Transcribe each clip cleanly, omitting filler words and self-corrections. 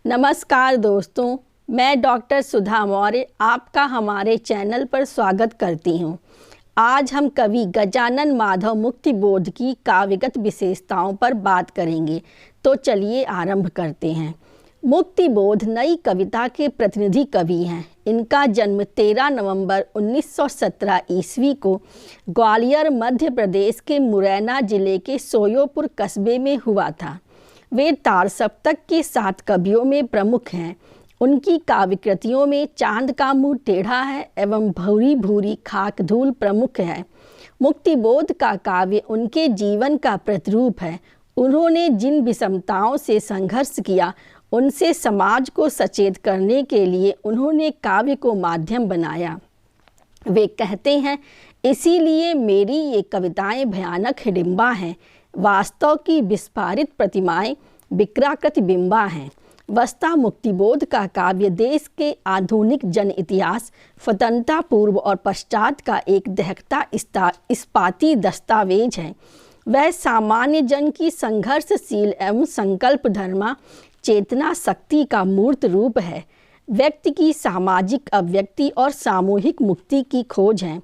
नमस्कार दोस्तों, मैं डॉक्टर सुधा मौर्य आपका हमारे चैनल पर स्वागत करती हूँ। आज हम कवि गजानन माधव मुक्तिबोध की काव्यगत विशेषताओं पर बात करेंगे। तो चलिए आरंभ करते हैं। मुक्तिबोध नई कविता के प्रतिनिधि कवि हैं। इनका जन्म 13 नवंबर 1917 ईस्वी को ग्वालियर मध्य प्रदेश के मुरैना जिले के सोयोपुर कस्बे में हुआ था। वे तार सप्तक के 7 कवियों में प्रमुख हैं। उनकी काव्य कृतियों में चांद का मुंह टेढ़ा है एवं भूरी भूरी खाक धूल प्रमुख है। मुक्तिबोध का काव्य उनके जीवन का प्रतिरूप है। उन्होंने जिन विषमताओं से संघर्ष किया, उनसे समाज को सचेत करने के लिए उन्होंने काव्य को माध्यम बनाया। वे कहते हैं, इसीलिए मेरी ये कविताएं भयानक हिडिंबा हैं। वास्तव की विस्फारित प्रतिमाएं विक्राकृति बिंबा हैं। वस्ता मुक्तिबोध का काव्य देश के आधुनिक जन इतिहास, स्वतंत्रता पूर्व और पश्चात का एक दहकता इस्पाती दस्तावेज है। वह सामान्य जन की संघर्षशील एवं संकल्प धर्मा चेतना शक्ति का मूर्त रूप है। व्यक्ति की सामाजिक अभिव्यक्ति और सामूहिक मुक्ति की खोज है।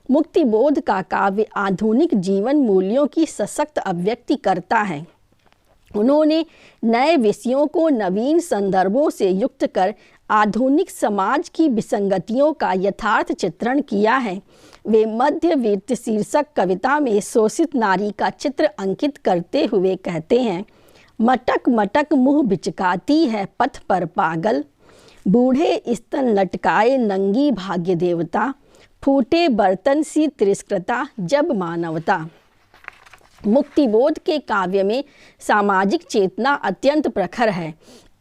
मुक्तिबोध का काव्य आधुनिक जीवन मूल्यों की सशक्त अभिव्यक्ति करता है। उन्होंने नए विषयों को नवीन संदर्भों से युक्त कर आधुनिक समाज की विसंगतियों का यथार्थ चित्रण किया है। वे मध्यवित्त शीर्षक कविता में शोषित नारी का चित्र अंकित करते हुए कहते हैं, मटक मटक मुँह बिचकाती है पथ पर पागल, बूढ़े स्तन लटकाए नंगी भाग्य देवता, फूटे बर्तन सी तिरस्कृता जब मानवता। मुक्तिबोध के काव्य में सामाजिक चेतना अत्यंत प्रखर है।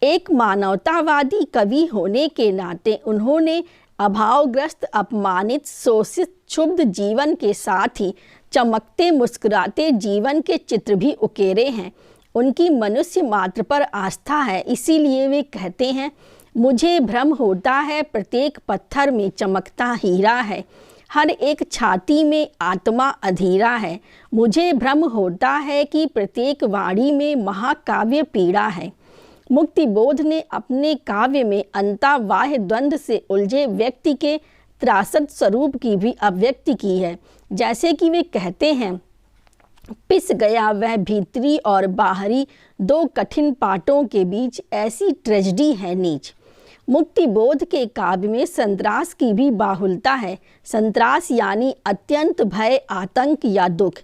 एक मानवतावादी कवि होने के नाते उन्होंने अभावग्रस्त, अपमानित, शोषित, क्षुब्ध जीवन के साथ ही चमकते मुस्कुराते जीवन के चित्र भी उकेरे हैं। उनकी मनुष्य मात्र पर आस्था है। इसीलिए वे कहते हैं, मुझे भ्रम होता है प्रत्येक पत्थर में चमकता हीरा है, हर एक छाती में आत्मा अधीरा है। मुझे भ्रम होता है कि प्रत्येक वाणी में महाकाव्य पीड़ा है। मुक्तिबोध ने अपने काव्य में अंतर्बाह्य द्वंद्व से उलझे व्यक्ति के त्रासद स्वरूप की भी अभिव्यक्ति की है। जैसे कि वे कहते हैं, पिस गया वह भीतरी और बाहरी दो कठिन पाटों के बीच, ऐसी ट्रेजेडी है नीच। मुक्तिबोध के काव्य में संत्रास की भी बाहुलता है। संत्रास यानी अत्यंत भय, आतंक या दुख।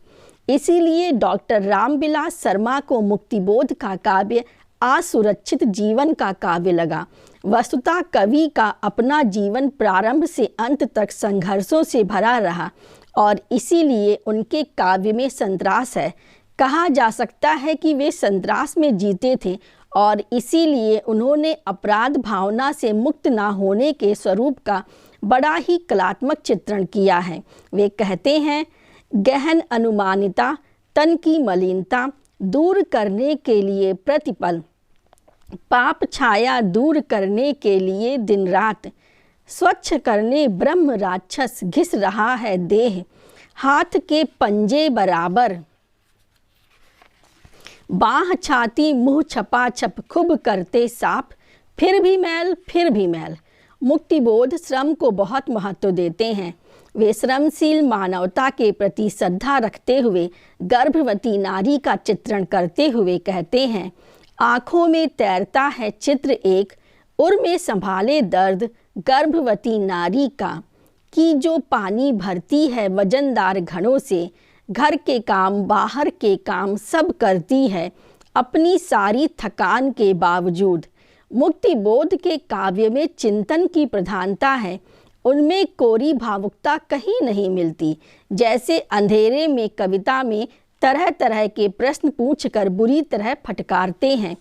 इसीलिए डॉक्टर रामविलास शर्मा को मुक्तिबोध का काव्य असुरक्षित जीवन का काव्य लगा। वस्तुतः कवि का अपना जीवन प्रारंभ से अंत तक संघर्षों से भरा रहा और इसीलिए उनके काव्य में संत्रास है। कहा जा सकता है कि वे संत्रास में जीते थे और इसीलिए उन्होंने अपराध भावना से मुक्त न होने के स्वरूप का बड़ा ही कलात्मक चित्रण किया है। वे कहते हैं, गहन अनुमानिता, तन की मलिनता दूर करने के लिए प्रतिपल, पाप छाया दूर करने के लिए दिन रात, स्वच्छ करने ब्रह्म राक्षस घिस रहा है देह, हाथ के पंजे बराबर, बाह छाती मुँह छपा छप खूब करते साफ, फिर भी मैल फिर भी मैल। मुक्तिबोध श्रम को बहुत महत्व देते हैं। वे श्रमशील मानवता के प्रति श्रद्धा रखते हुए गर्भवती नारी का चित्रण करते हुए कहते हैं, आँखों में तैरता है चित्र एक, उर में संभाले दर्द गर्भवती नारी का, कि जो पानी भरती है वजनदार घड़ों से, घर के काम बाहर के काम सब करती है अपनी सारी थकान के बावजूद। मुक्तिबोध के काव्य में चिंतन की प्रधानता है। उनमें कोरी भावुकता कहीं नहीं मिलती। जैसे अंधेरे में कविता में तरह तरह के प्रश्न पूछकर बुरी तरह फटकारते हैं,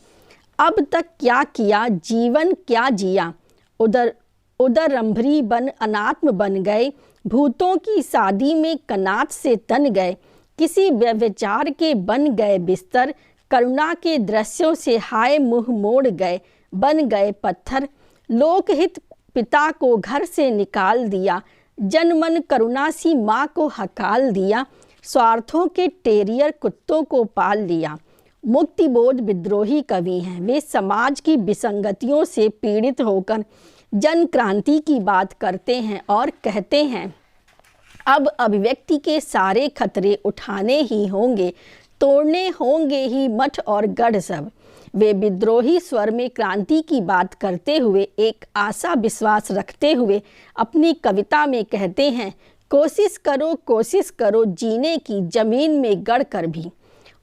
अब तक क्या किया, जीवन क्या जिया, उधर रंभरी बन अनात्म बन गए, भूतों की शादी में कनात से तन गए, किसी व्यभिचार के बन गए बिस्तर, करुणा के दृश्यों से हाय मुँह मोड़ गए, बन गए पत्थर, लोकहित पिता को घर से निकाल दिया, जनमन करुणा सी माँ को हकाल दिया, स्वार्थों के टेरियर कुत्तों को पाल लिया। मुक्तिबोध विद्रोही कवि हैं। वे समाज की विसंगतियों से पीड़ित होकर जन क्रांति की बात करते हैं और कहते हैं, अब अभिव्यक्ति के सारे खतरे उठाने ही होंगे, तोड़ने होंगे ही मठ और गढ़ सब। वे विद्रोही स्वर में क्रांति की बात करते हुए एक आशा विश्वास रखते हुए अपनी कविता में कहते हैं, कोशिश करो जीने की ज़मीन में गड़ कर भी।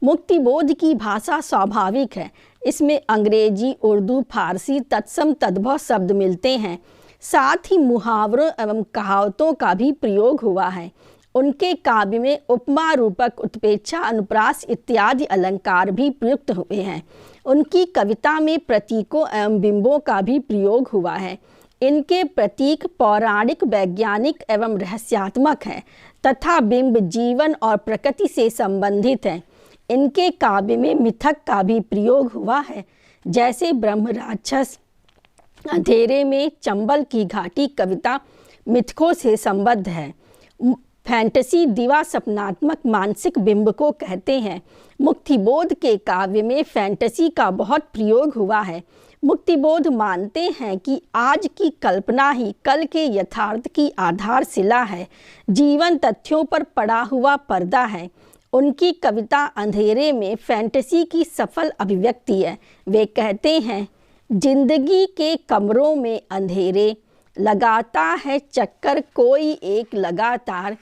मुक्तिबोध की भाषा स्वाभाविक है। इसमें अंग्रेजी, उर्दू, फारसी तत्सम तद्भव शब्द मिलते हैं। साथ ही मुहावरों एवं कहावतों का भी प्रयोग हुआ है। उनके काव्य में उपमा, रूपक, उत्प्रेक्षा, अनुप्रास इत्यादि अलंकार भी प्रयुक्त हुए हैं। उनकी कविता में प्रतीकों एवं बिंबों का भी प्रयोग हुआ है। इनके प्रतीक पौराणिक, वैज्ञानिक एवं रहस्यात्मक हैं तथा बिंब जीवन और प्रकृति से संबंधित हैं। इनके काव्य में मिथक का भी प्रयोग हुआ है, जैसे ब्रह्म राक्षस, अंधेरे में, चंबल की घाटी कविता मिथकों से संबद्ध है। फैंटेसी दिवा सपनात्मक मानसिक बिंब को कहते हैं। मुक्तिबोध के काव्य में फैंटेसी का बहुत प्रयोग हुआ है। मुक्तिबोध मानते हैं कि आज की कल्पना ही कल के यथार्थ की आधारशिला है, जीवन तथ्यों पर पड़ा हुआ पर्दा है। उनकी कविता अंधेरे में फैंटेसी की सफल अभिव्यक्ति है। वे कहते हैं, जिंदगी के कमरों में अंधेरे, लगाता है चक्कर कोई एक लगातार,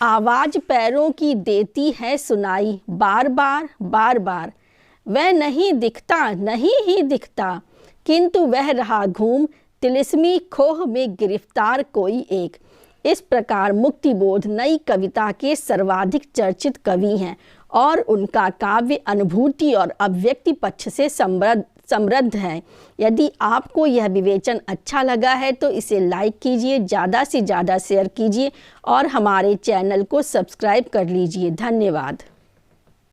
आवाज़ पैरों की देती है सुनाई बार बार। वह नहीं ही दिखता, किंतु वह रहा घूम तिलिस्मी खोह में गिरफ्तार कोई एक। इस प्रकार मुक्तिबोध नई कविता के सर्वाधिक चर्चित कवि हैं और उनका काव्य अनुभूति और अभिव्यक्ति पक्ष से समृद्ध है। यदि आपको यह विवेचन अच्छा लगा है तो इसे लाइक कीजिए, ज़्यादा से ज़्यादा शेयर कीजिए और हमारे चैनल को सब्सक्राइब कर लीजिए। धन्यवाद।